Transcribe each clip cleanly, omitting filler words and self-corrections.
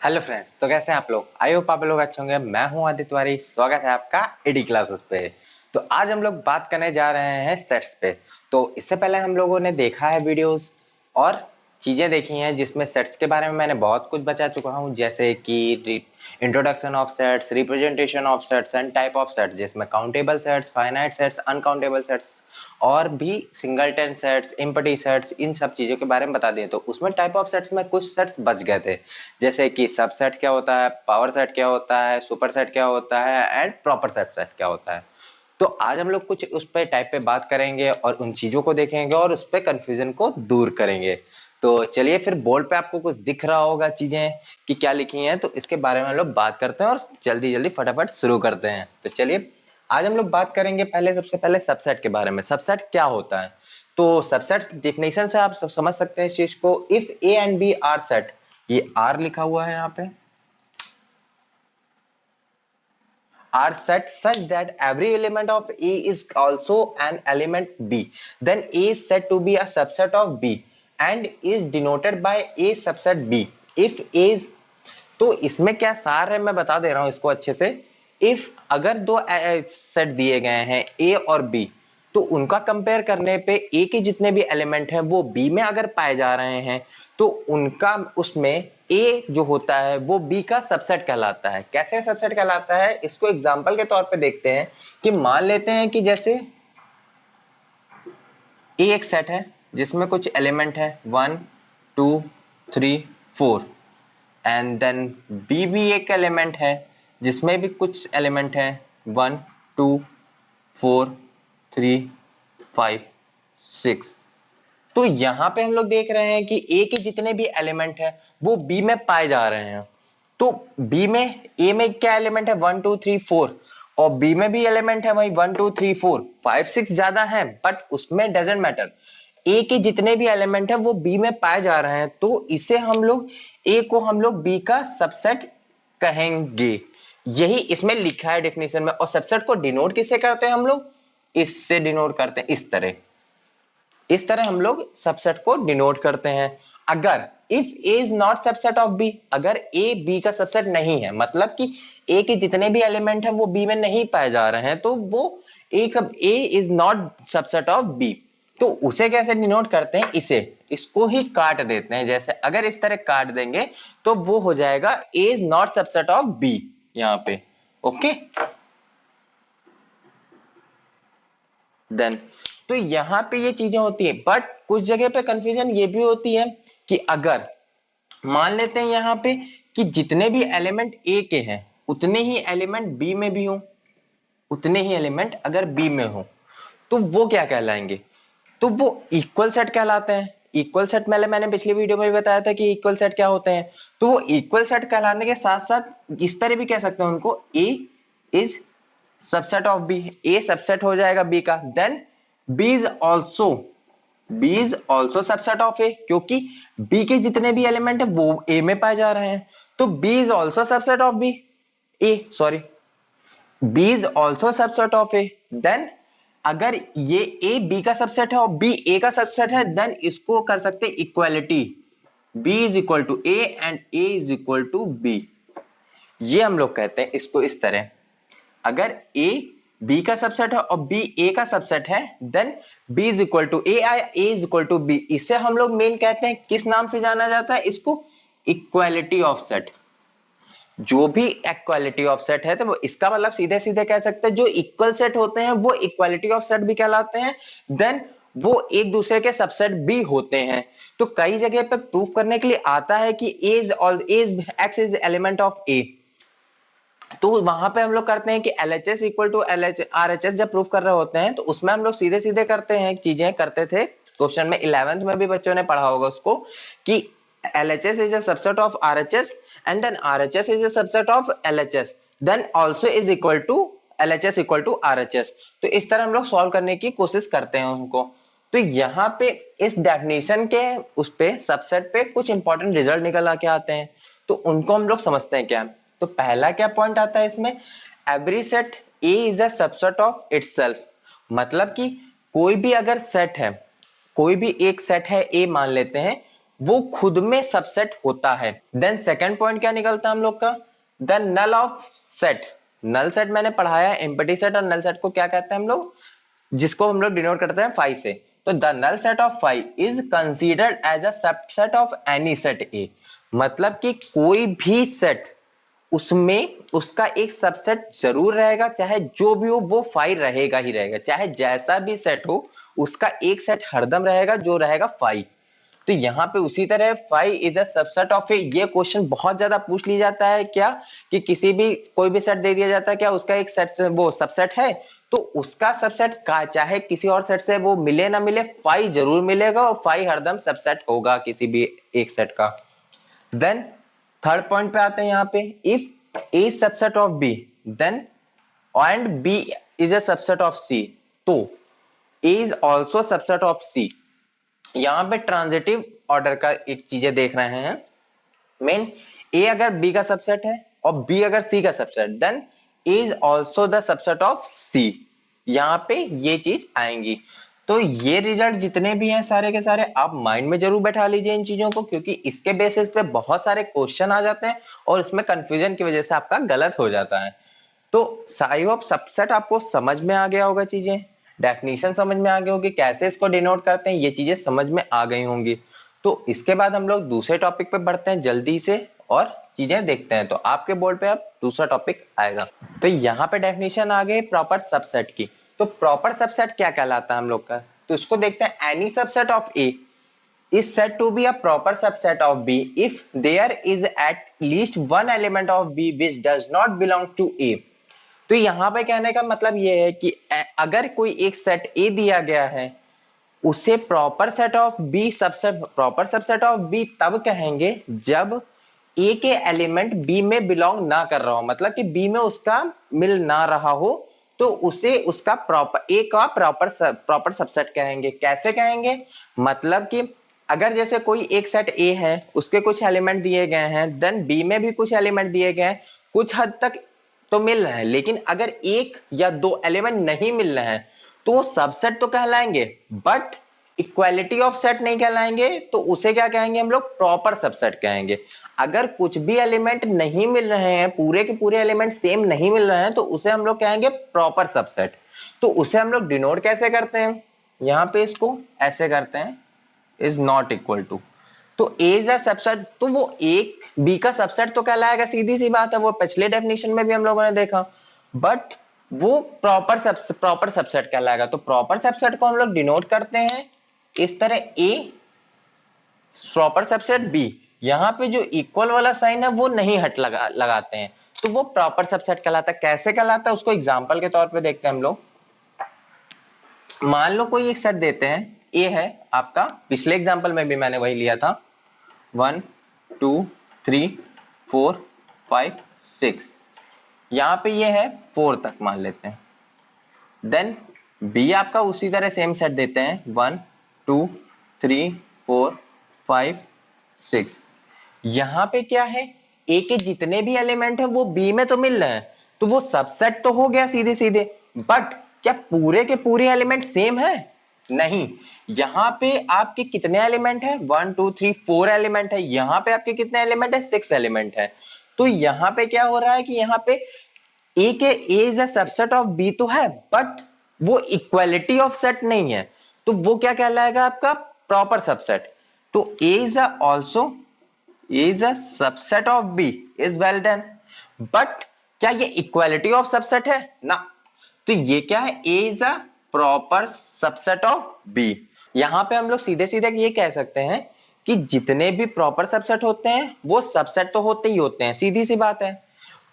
Hello friends, तो कैसे हैं आप लोग। आई होप आप लोग अच्छे होंगे। मैं हूं आदित्य तिवारी, स्वागत है आपका एडी क्लासेस पे। तो आज हम लोग बात करने जा रहे हैं सेट्स पे। तो इससे पहले हम लोगों ने देखा है वीडियोस और चीजें देखी हैं जिसमें सेट्स के बारे में मैंने बहुत कुछ बता चुका हूं, जैसे कि introduction of sets, representation of sets and type of sets, जिसमें countable sets, finite sets, uncountable sets और भी सिंगलटन सेट्स, एम्प्टी सेट्स, इन सब चीजों के बारे में बता दिए। तो उसमें टाइप ऑफ सेट्स में कुछ सेट्स बच गए थे, जैसे कि सबसेट क्या होता है, पावर सेट क्या होता है, सुपर सेट क्या होता है एंड प्रॉपर सेट क्या होता है। तो आज हम लोग कुछ उस पे टाइप पे बात करेंगे और उन चीजों को देखेंगे और उस पे कंफ्यूजन को दूर करेंगे। तो चलिए फिर बोर्ड पे आपको कुछ दिख रहा होगा चीजें कि क्या लिखी हैं, तो इसके बारे में हम लोग बात करते हैं और जल्दी जल्दी फटाफट शुरू करते हैं। तो चलिए आज हम लोग बात करेंगे सबसे पहले सबसेट के बारे में। सबसेट क्या होता है, तो सबसेट डेफिनेशन से आप सब समझ सकते हैं इस चीज को। If A and B are set, ये आर लिखा हुआ है यहाँ पे, are set such that every element of A is also an element B, then A is said to be a subset of B and is denoted by A subset B. If A is, तो इसमें क्या सार है मैं बता दे रहा हूं इसको अच्छे से। इफ अगर दो सेट दिए गए हैं A और B, तो उनका कंपेयर करने पे A के जितने भी एलिमेंट हैं वो B में अगर पाए जा रहे हैं, तो उनका उसमें A जो होता है वो B का सबसेट कहलाता है। कैसे सबसेट कहलाता है, इसको एग्जांपल के तौर पे देखते हैं कि मान लेते हैं कि जैसे A एक सेट है जिसमें कुछ एलिमेंट है 1 2 3 4 एंड देन B भी एक एलिमेंट है जिसमें भी कुछ एलिमेंट है 1 2 4 3 5 6। तो यहां पे हम लोग देख रहे हैं कि ए के जितने भी एलिमेंट है वो बी में पाए जा रहे हैं। तो बी में, ए में क्या एलिमेंट है 1 2 3 4 और बी में भी एलिमेंट है वही 1 2 3 4 5 6 ज्यादा है, बट उसमें डजेंट मैटर। ए के जितने भी एलिमेंट है वो बी में पाए जा रहे हैं, तो इसे हम लोग ए को हम लोग बी का सबसेट कहेंगे। यही इसमें लिखा है डेफिनेशन में। और सबसेट को डिनोट किससे करते हैं हम लोग, इससे डिनोट करते हैं, इस तरह हम लोग सबसेट को डिनोट करते हैं। अगर if A is not subset of B, अगर ए बी का सबसेट नहीं है, मतलब कि ए के जितने भी एलिमेंट हैं वो बी में नहीं पाए जा रहे हैं, तो वो A is not subset of B. तो उसे कैसे डिनोट करते हैं, इसको ही काट देते हैं। जैसे अगर इस तरह काट देंगे तो वो हो जाएगा A is not subset of B यहां पे। ओके, देन तो यहां पे ये चीजें होती है, बट कुछ जगह पे कंफ्यूजन ये भी होती है कि अगर मान लेते हैं यहां पे कि जितने भी एलिमेंट ए के हैं उतने ही एलिमेंट बी में भी हो, उतने ही एलिमेंट अगर बी में हो तो वो क्या कहलाएंगे, तो वो इक्वल सेट कहलाते हैं। इक्वल सेट मैंने पिछली वीडियो में भी बताया था कि इक्वल सेट क्या होते हैं। तो वो इक्वल सेट कहलाने के साथ साथ इस तरह भी कह सकते हैं उनको, A is subset of B, A subset हो जाएगा बी का। Then B is also subset of A, क्योंकि बी के जितने भी एलिमेंट है वो ए में पाए जा रहे हैं, तो B is also subset of B, A sorry B is also subset of A. Then अगर ये ए बी का सबसेट है और बी ए का सबसेट है, देन इसको कर सकते हैं equality, B is equal to A and A is equal to B. ये हम लोग कहते हैं इसको इस तरह, अगर ए बी का सबसेट है और बी ए का सबसेट है, then B is equal to A आया, A is equal to B. इसे हम लोग मेन कहते हैं, किस नाम से जाना जाता है इसको, इक्वालिटी ऑफ सेट। जो भी इक्वालिटी ऑफ सेट है तो वो इसका मतलब सीधे सीधे कह सकते हैं जो इक्वल सेट होते हैं वो इक्वालिटी ऑफ सेट भी कहलाते हैं, देन वो एक दूसरे के सबसेट भी होते हैं। तो कई जगह पे प्रूफ करने के लिए आता है कि x is element of A, तो वहां पे हम लोग करते हैं कि LHS इक्वल टू RHS जब प्रूफ कर रहे होते हैं तो उसमें हम लोग सीधे सीधे करते हैं, चीजें करते थे क्वेश्चन में 11th में भी बच्चों ने पढ़ा होगा उसको, कि LHS is a subset of RHS and then RHS is a subset of LHS, then also is equal to LHS equal to RHS। तो इस तरह हम लोग सॉल्व करने की कोशिश करते हैं उनको। तो यहाँ पे इस डेफिनेशन के उस पे सबसेट पे कुछ इंपॉर्टेंट रिजल्ट निकल आके आते हैं, तो उनको हम लोग समझते हैं क्या। तो पहला क्या पॉइंट आता है इसमें, every set A is a subset of itself. मतलब कि कोई भी अगर सेट है, कोई भी एक सेट है ए मान लेते हैं, वो खुद में सबसेट होता है। देन सेकंड पॉइंट क्या निकलता है हम लोग का, the null of set. Null set मैंने पढ़ाया है, एम्प्टी सेट और नल सेट को क्या कहते हैं हम लोग, जिसको हम लोग डिनोट करते हैं फाई से। तो the null set of phi is considered as a subset of any set A, मतलब कि कोई भी सेट उसमें उसका एक सबसेट जरूर रहेगा, चाहे जो भी हो वो फाई रहेगा ही रहेगा, चाहे जैसा भी सेट हो उसका एक सेट हरदम रहेगा जो रहेगा फाई। तो यहाँ पे उसी तरह phi is a subset of A, ये क्वेश्चन बहुत ज्यादा पूछ लिया जाता है क्या, कि किसी भी कोई भी सेट दे दिया जाता है क्या उसका एक सेट वो सबसेट है, तो उसका सबसेट का चाहे किसी और सेट से वो मिले ना मिले फाई जरूर मिलेगा, और फाई हरदम सबसेट होगा किसी भी एक सेट का। देन थर्ड पॉइंट पे आते हैं यहाँ पे, if A subset of B then and B is a subset of C, तो A is also subset of C. यहां पे ट्रांजिटिव ऑर्डर का एक चीजें देख रहे हैं। मेन ए अगर बी का सबसेट है और बी अगर सी का subset, then A is also the subset of C, यहां पे ये चीज आएंगी। तो ये रिजल्ट जितने भी हैं सारे के सारे आप माइंड में जरूर बैठा लीजिए इन चीजों को, क्योंकि इसके बेसिस पे बहुत सारे क्वेश्चन आ जाते हैं और उसमें कंफ्यूजन की वजह से आपका गलत हो जाता है। तो आई होप सबसेट आपको समझ में आ गया होगा, चीजें डेफिनेशन समझ में आ गई होगी, कैसे इसको डिनोट करते हैं ये चीजें समझ में आ गई होंगी। तो इसके बाद हम लोग दूसरे टॉपिक पे बढ़ते हैं जल्दी से और चीजें देखते हैं। तो आपके बोर्ड पे अब दूसरा टॉपिक आएगा। तो यहाँ पे डेफिनेशन आ गई प्रॉपर सबसेट की। तो प्रॉपर सबसेट क्या कहलाता है हम लोग का, तो इसको देखते हैं। Any subset of A is said to be a proper subset of B if there is at least one element of B which does not belong to A। तो यहां पे कहने का मतलब ये है कि अगर कोई एक सेट ए दिया गया है उसे proper set of B subset, proper subset of B तब कहेंगे जब ए के एलिमेंट बी में बिलोंग ना कर रहा हो, मतलब कि बी में उसका मिल ना रहा हो, तो उसे उसका प्रॉपर ए का प्रॉपर सबसेट कहेंगे। कैसे कहेंगे, मतलब कि अगर जैसे कोई एक सेट ए है उसके कुछ एलिमेंट दिए गए हैं, देन बी में भी कुछ एलिमेंट दिए गए हैं, कुछ हद तक तो मिल रहे हैं, लेकिन अगर एक या दो एलिमेंट नहीं मिल रहे हैं तो वो सबसेट तो कहलाएंगे बट इक्वालिटी ऑफ सेट नहीं कहलाएंगे। तो उसे क्या कहेंगे हम लोग, प्रॉपर सबसेट कहेंगे। अगर कुछ भी एलिमेंट नहीं मिल रहे हैं, पूरे के पूरे एलिमेंट सेम नहीं मिल रहे हैं, तो उसे हम लोग कहेंगे प्रॉपर सबसेट। तो उसे हम लोग डिनोट कैसे करते हैं, यहाँ पे इसको ऐसे करते हैं, इज नॉट इक्वल टू। तो ए इज अ सबसेट, तो वो एक बी का सबसेट तो कहलाएगा, सीधी सी बात है, वो पिछले डेफिनेशन में भी हम लोगों ने देखा, बट वो प्रॉपर सबसेट कहलाएगा। तो प्रॉपर सबसेट को हम लोग डिनोट करते हैं इस तरह, ए प्रॉपर सबसेट बी, यहां पे जो इक्वल वाला साइन है वो नहीं लगाते हैं, तो वो प्रॉपर सबसेट कहलाता है। कैसे कहलाता है उसको एग्जांपल के तौर पे देखते हैं हम लोग। मान लो कोई एक सेट देते हैं, ए है आपका, पिछले एग्जांपल में भी मैंने वही लिया था, 1 2 3 4 5 6, यहां पे ये है 4 तक मान लेते हैं। देन बी आपका उसी तरह सेम सेट देते हैं, 1 2 3 4 5 6। यहां पे क्या है, ए के जितने भी एलिमेंट है वो बी में तो मिल रहे हैं, तो वो सबसेट तो हो गया सीधे सीधे, बट क्या पूरे के पूरे एलिमेंट सेम है, नहीं। यहां पे आपके कितने एलिमेंट है, 1 2 3 4 एलिमेंट है, यहां पे आपके कितने एलिमेंट है, 6 एलिमेंट है। तो यहां पे क्या हो रहा है कि यहां पे ए के A is a subset of B तो है, बट वो इक्वालिटी ऑफ सेट नहीं है, तो वो क्या कहलाएगा आपका, प्रॉपर सबसेट। तो A is also is a subset of B is well done, but क्या ये इक्वालिटी ऑफ सबसेट है ना, तो ये क्या है, A is a proper subset of B। यहां पे हम लोग सीधे सीधे ये कह सकते हैं कि जितने भी प्रॉपर सबसेट होते हैं वो सबसेट तो होते ही होते हैं, सीधी सी बात है,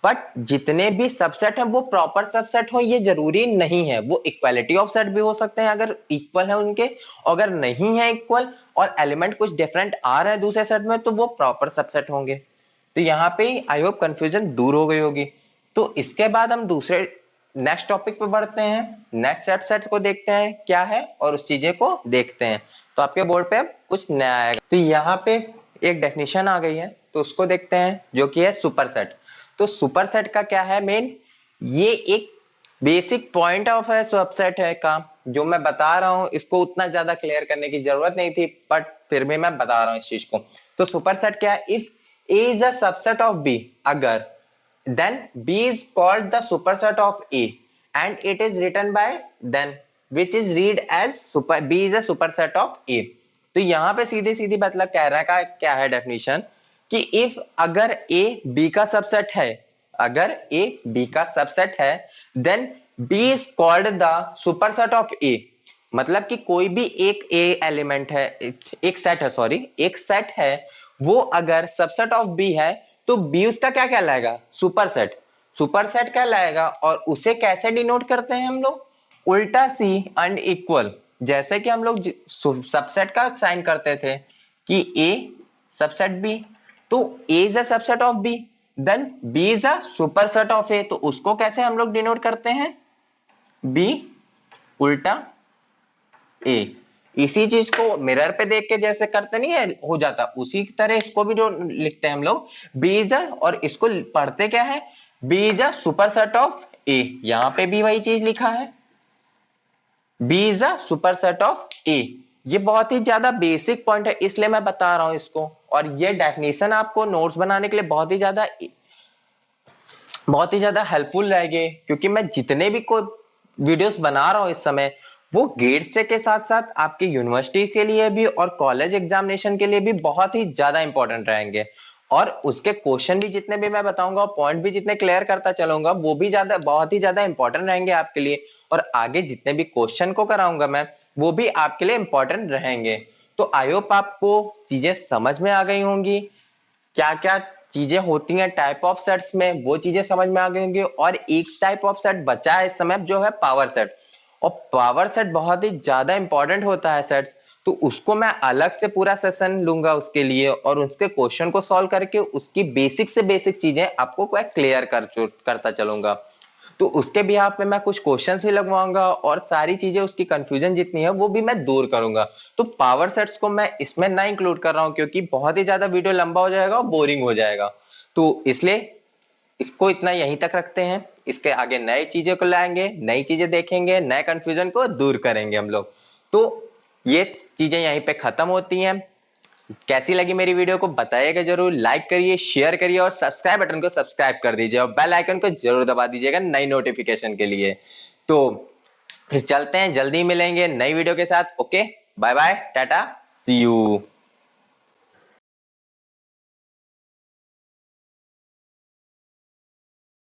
बट जितने भी सबसेट हैं वो प्रॉपर सबसेट हो ये जरूरी नहीं है, वो इक्वालिटी ऑफ सेट भी हो सकते हैं अगर इक्वल है उनके, अगर नहीं है इक्वल और एलिमेंट कुछ डिफरेंट आ रहा है दूसरे सेट में तो वो प्रॉपर सबसेट होंगे। तो यहाँ पे आई होप कंफ्यूजन दूर हो गई होगी। तो इसके बाद हम दूसरे नेक्स्ट टॉपिक पे बढ़ते हैं, नेक्स्ट सबसेट को देखते हैं क्या है और उस चीजें को देखते हैं। तो आपके बोर्ड पे अब कुछ नया आएगा। तो यहाँ पे एक डेफिनेशन आ गई है तो उसको देखते हैं, जो कि है सुपरसेट। तो सुपरसेट का क्या है मेन, ये एक बेसिक पॉइंट ऑफ है सबसेट है का जो मैं बता रहा हूं, इसको उतना ज्यादा क्लियर करने की जरूरत नहीं थी, बट फिर भी मैं बता रहा हूं इस चीज को। तो सुपरसेट क्या है? If A is a subset of B, अगर then B is called the superset of A and it is written by then which is read as B is a superset of A। तो यहां पे सीधे सीधी मतलब कह रहा है का क्या है डेफिनेशन कि if अगर A B का सबसेट है, अगर A B का सबसेट है then B is called the superset of A। मतलब कि कोई भी एक A एलिमेंट है, एक सेट है, सॉरी एक सेट है, वो अगर सबसेट ऑफ B है तो बी उसका क्या कहलाएगा? सुपरसेट। सुपरसेट कहलाएगा। और उसे कैसे डिनोट करते हैं हम लोग? उल्टा सी एंड इक्वल। जैसे कि हम लोग सबसेट का साइन करते थे कि ए सबसेट बी, तो A is a subset of B, then B is a superset of A, तो उसको कैसे हम लोग डिनोट करते हैं? बी उल्टा ए। इसी चीज को मिरर पे देख के जैसे करते नहीं है हो जाता, उसी तरह इसको भी जो लिखते हैं हम लोग बी इज, और इसको पढ़ते क्या है? B is a superset of A. यहां पे भी वही चीज लिखा है, B is a superset of A. ये बहुत ही ज्यादा बेसिक पॉइंट है, इसलिए मैं बता रहा हूं इसको। और ये डेफिनेशन आपको नोट्स बनाने के लिए बहुत ही ज्यादा हेल्पफुल रहेगी, क्योंकि मैं जितने भी कोई वीडियोस बना रहा हूं इस समय, वो गेट से के साथ साथ आपके यूनिवर्सिटी के लिए भी और कॉलेज एग्जामिनेशन के लिए भी बहुत ही ज्यादा इंपॉर्टेंट रहेंगे। और उसके क्वेश्चन भी जितने भी मैं बताऊंगा, पॉइंट भी जितने क्लियर करता चलूंगा, वो भी ज्यादा बहुत ही ज्यादा इंपॉर्टेंट रहेंगे आपके लिए। और आगे जितने भी क्वेश्चन को कराऊंगा मैं, वो भी आपके लिए इंपॉर्टेंट रहेंगे। तो आई होप आपको चीजें समझ में आ गई होंगी, क्या क्या चीजें होती हैं टाइप ऑफ सेट्स में, वो चीजें समझ में आ गई होंगी। और एक टाइप ऑफ सेट बचा है इस समय, जो है पावर सेट। और पावर सेट बहुत ही ज्यादा इंपॉर्टेंट होता है सेट्स, तो उसको मैं अलग से पूरा सेशन लूंगा उसके लिए, और उसके क्वेश्चन को सॉल्व करके उसकी बेसिक से बेसिक चीजें आपको क्लियर करता चलूंगा। तो उसके बिहाफ पे मैं कुछ क्वेश्चंस भी लगवाऊंगा, और सारी चीजें उसकी कंफ्यूजन जितनी है वो भी मैं दूर करूंगा। तो पावर सेट्स को मैं इसमें ना इंक्लूड कर रहा हूं, क्योंकि बहुत ही ज्यादा वीडियो लंबा हो जाएगा और बोरिंग हो जाएगा। तो इसलिए इसको इतना यहीं तक रखते हैं। इसके आगे नई चीजें को लाएंगे, नई चीजें देखेंगे, नए कंफ्यूजन को दूर करेंगे हम लोग। तो ये चीजें यहीं पे खत्म होती हैं। कैसी लगी मेरी वीडियो को बताइएगा जरूर, लाइक करिए, शेयर करिए, और सब्सक्राइब बटन को सब्सक्राइब कर दीजिए, और बेल आइकन को जरूर दबा दीजिएगा नई नोटिफिकेशन के लिए। तो फिर चलते हैं, जल्दी मिलेंगे नई वीडियो के साथ। Okay, bye bye, tata, see you.